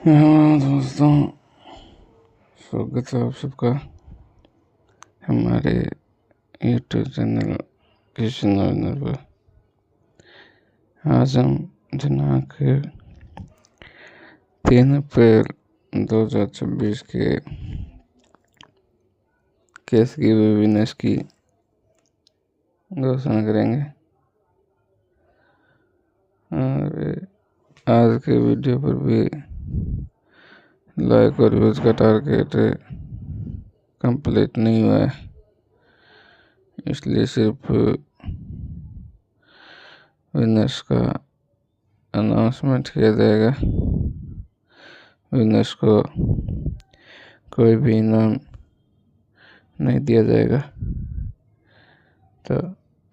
हाँ दोस्तों, स्वागत है आप सबका हमारे यूट्यूब चैनल किशन ऑनर पर। आज हम दिनांक 3 अप्रैल 2026 के केस की विनेस की घोषणा करेंगे। और आज के वीडियो पर भी लाइक और व्यूज का टारगेट कंप्लीट नहीं हुआ है, इसलिए सिर्फ विनर्स का अनाउंसमेंट किया जाएगा। विनर्स को कोई भी इनाम नहीं दिया जाएगा। तो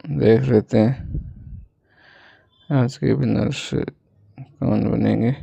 देख लेते हैं आज के विनर्स कौन बनेंगे।